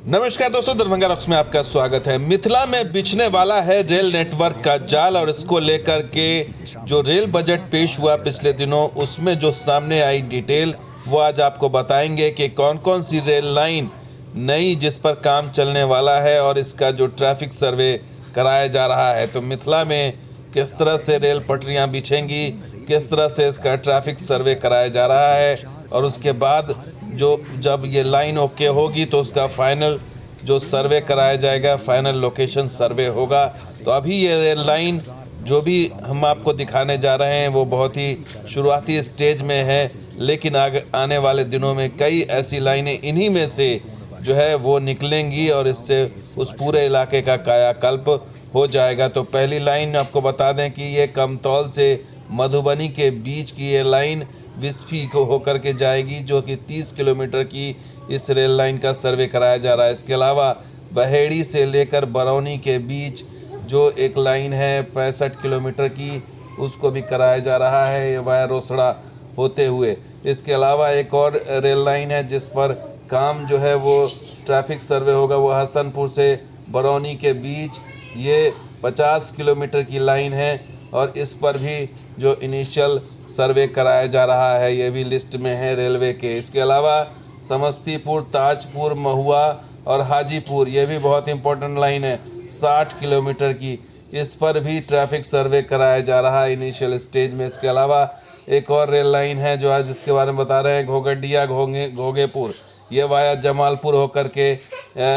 नमस्कार दोस्तों, दरभंगा रॉक्स में आपका स्वागत है। मिथिला में बिछने वाला है रेल नेटवर्क का जाल और इसको लेकर के जो रेल बजट पेश हुआ पिछले दिनों, उसमें जो सामने आई डिटेल वो आज आपको बताएंगे कि कौन कौन सी रेल लाइन नई जिस पर काम चलने वाला है और इसका जो ट्रैफिक सर्वे कराया जा रहा है। तो मिथिला में किस तरह से रेल पटरियां बिछेंगी, किस तरह से इसका ट्रैफिक सर्वे कराया जा रहा है और उसके बाद जब ये लाइन ओके होगी तो उसका फाइनल जो सर्वे कराया जाएगा, फाइनल लोकेशन सर्वे होगा। तो अभी ये रेल लाइन जो भी हम आपको दिखाने जा रहे हैं वो बहुत ही शुरुआती स्टेज में है, लेकिन आने वाले दिनों में कई ऐसी लाइनें इन्हीं में से जो है वो निकलेंगी और इससे उस पूरे इलाके का कायाकल्प हो जाएगा। तो पहली लाइन आपको बता दें कि ये कमतौल से मधुबनी के बीच की ये लाइन विस्फी को होकर के जाएगी, जो कि 30 किलोमीटर की इस रेल लाइन का सर्वे कराया जा रहा है। इसके अलावा बहेड़ी से लेकर बरौनी के बीच जो एक लाइन है 65 किलोमीटर की, उसको भी कराया जा रहा है वाया रोसड़ा होते हुए। इसके अलावा एक और रेल लाइन है जिस पर काम जो है वो ट्रैफिक सर्वे होगा, वो हसनपुर से बरौनी के बीच ये 50 किलोमीटर की लाइन है और इस पर भी जो इनिशियल सर्वे कराया जा रहा है ये भी लिस्ट में है रेलवे के। इसके अलावा समस्तीपुर, ताजपुर, महुआ और हाजीपुर, ये भी बहुत इंपॉर्टेंट लाइन है 60 किलोमीटर की, इस पर भी ट्रैफिक सर्वे कराया जा रहा है इनिशियल स्टेज में। इसके अलावा एक और रेल लाइन है जो आज जिसके बारे में बता रहे हैं, घोगडिया घोगेपुर, ये वाया जमालपुर होकर के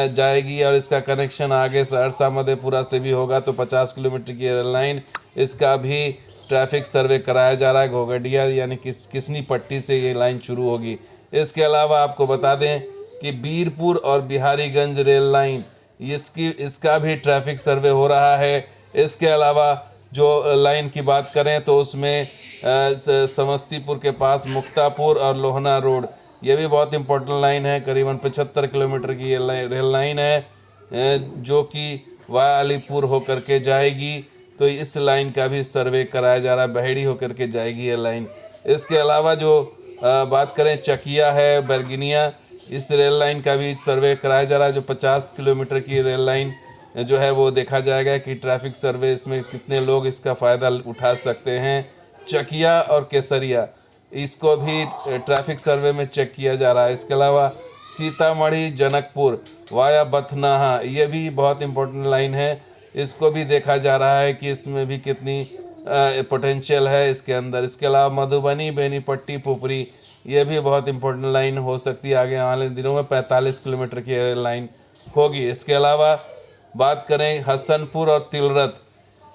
जाएगी और इसका कनेक्शन आगे सहरसा मधेपुरा से भी होगा। तो 50 किलोमीटर की रेल लाइन, इसका भी ट्रैफिक सर्वे कराया जा रहा है। घोगडिया यानी किसनी पट्टी से ये लाइन शुरू होगी। इसके अलावा आपको बता दें कि बीरपुर और बिहारीगंज रेल लाइन, इसका भी ट्रैफिक सर्वे हो रहा है। इसके अलावा जो लाइन की बात करें तो उसमें समस्तीपुर के पास मुक्तापुर और लोहना रोड, ये भी बहुत इंपॉर्टेंट लाइन है, करीबन 75 किलोमीटर की ये रेल लाइन है जो कि वाया अलीपुर होकर के जाएगी। तो इस लाइन का भी सर्वे कराया जा रहा है, बहेड़ी होकर के जाएगी ये लाइन। इसके अलावा जो बात करें चकिया है, बरगिनिया, इस रेल लाइन का भी सर्वे कराया जा रहा है, जो 50 किलोमीटर की रेल लाइन जो है वो देखा जाएगा कि ट्रैफिक सर्वे इसमें कितने लोग इसका फ़ायदा उठा सकते हैं। चकिया और केसरिया, इसको भी ट्रैफिक सर्वे में चेक किया जा रहा है। इसके अलावा सीतामढ़ी जनकपुर वाया बथनाहा, ये भी बहुत इंपॉर्टेंट लाइन है, इसको भी देखा जा रहा है कि इसमें भी कितनी पोटेंशियल है इसके अंदर। इसके अलावा मधुबनी बेनीपट्टी पुपरी, ये भी बहुत इंपॉर्टेंट लाइन हो सकती है, आगे आने दिनों में 45 किलोमीटर की रेल लाइन होगी। इसके अलावा बात करें हसनपुर और तिलरत,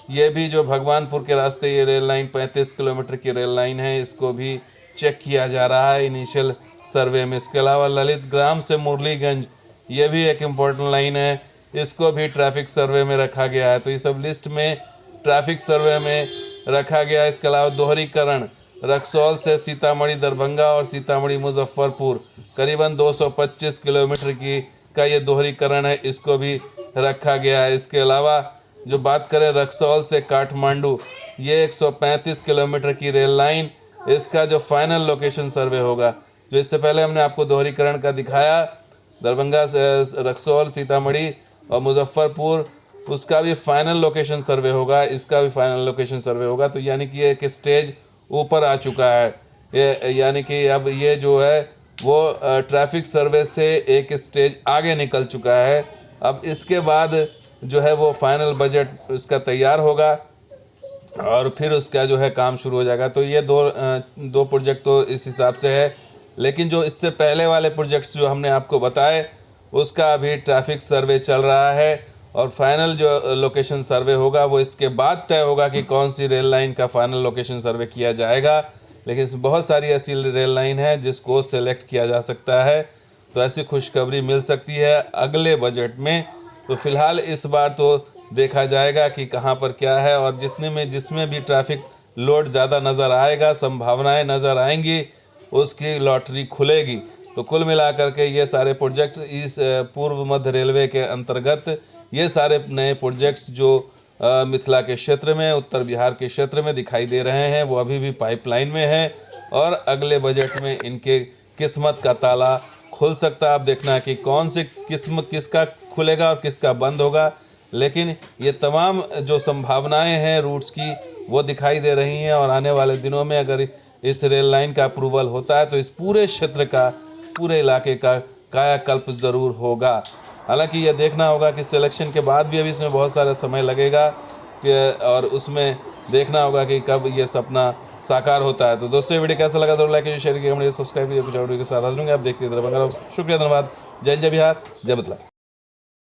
ये भी जो भगवानपुर के रास्ते ये रेल लाइन 35 किलोमीटर की रेल लाइन है, इसको भी चेक किया जा रहा है इनिशियल सर्वे में। इसके अलावा ललित ग्राम से मुरलीगंज, ये भी एक इम्पोर्टेंट लाइन है, इसको भी ट्रैफिक सर्वे में रखा गया है। तो ये सब लिस्ट में ट्रैफिक सर्वे में रखा गया है। इसके अलावा दोहरीकरण रक्सौल से सीतामढ़ी दरभंगा और सीतामढ़ी मुजफ्फरपुर, करीबन 225 किलोमीटर की का ये दोहरीकरण है, इसको भी रखा गया है। इसके अलावा जो बात करें रक्सौल से काठमांडू, ये 135 किलोमीटर की रेल लाइन, इसका जो फाइनल लोकेशन सर्वे होगा, जो इससे पहले हमने आपको दोहरीकरण का दिखाया, दरभंगा से रक्सौल, सीतामढ़ी और मुजफ्फरपुर, उसका भी फाइनल लोकेशन सर्वे होगा, इसका भी फाइनल लोकेशन सर्वे होगा। तो यानी कि एक स्टेज ऊपर आ चुका है ये, यानी कि अब ये जो है वो ट्रैफिक सर्वे से एक स्टेज आगे निकल चुका है। अब इसके बाद जो है वो फाइनल बजट उसका तैयार होगा और फिर उसका जो है काम शुरू हो जाएगा। तो ये दो प्रोजेक्ट तो इस हिसाब से है, लेकिन जो इससे पहले वाले प्रोजेक्ट्स जो हमने आपको बताए उसका अभी ट्रैफिक सर्वे चल रहा है और फाइनल जो लोकेशन सर्वे होगा वो इसके बाद तय होगा कि कौन सी रेल लाइन का फाइनल लोकेशन सर्वे किया जाएगा। लेकिन बहुत सारी ऐसी रेल लाइन है जिसको सेलेक्ट किया जा सकता है, तो ऐसी खुशखबरी मिल सकती है अगले बजट में। तो फिलहाल इस बार तो देखा जाएगा कि कहाँ पर क्या है और जिसमें भी ट्रैफिक लोड ज़्यादा नज़र आएगा, संभावनाएं नज़र आएंगी, उसकी लॉटरी खुलेगी। तो कुल मिलाकर के ये सारे प्रोजेक्ट्स इस पूर्व मध्य रेलवे के अंतर्गत ये सारे नए प्रोजेक्ट्स जो मिथिला के क्षेत्र में, उत्तर बिहार के क्षेत्र में दिखाई दे रहे हैं, वो अभी भी पाइपलाइन में है और अगले बजट में इनके किस्मत का ताला खुल सकता है। आप देखना है कि कौन सी किस्म किसका खुलेगा और किसका बंद होगा, लेकिन ये तमाम जो संभावनाएं हैं रूट्स की वो दिखाई दे रही हैं। और आने वाले दिनों में अगर इस रेल लाइन का अप्रूवल होता है तो इस पूरे क्षेत्र का, पूरे इलाके का कायाकल्प ज़रूर होगा। हालांकि ये देखना होगा कि सिलेक्शन के बाद भी अभी इसमें बहुत सारा समय लगेगा और उसमें देखना होगा कि कब ये सपना साकार होता है। तो दोस्तों, ये वीडियो कैसा लगा तो लाइक कीजिए, शेयर कीजिए, सब्सक्राइब कीजिए। कुछ और वीडियो के साथ हाजिर होंगे। आप देखते हैं, शुक्रिया, धन्यवाद। जय हिंद, जय बिहार, जय मिथिला।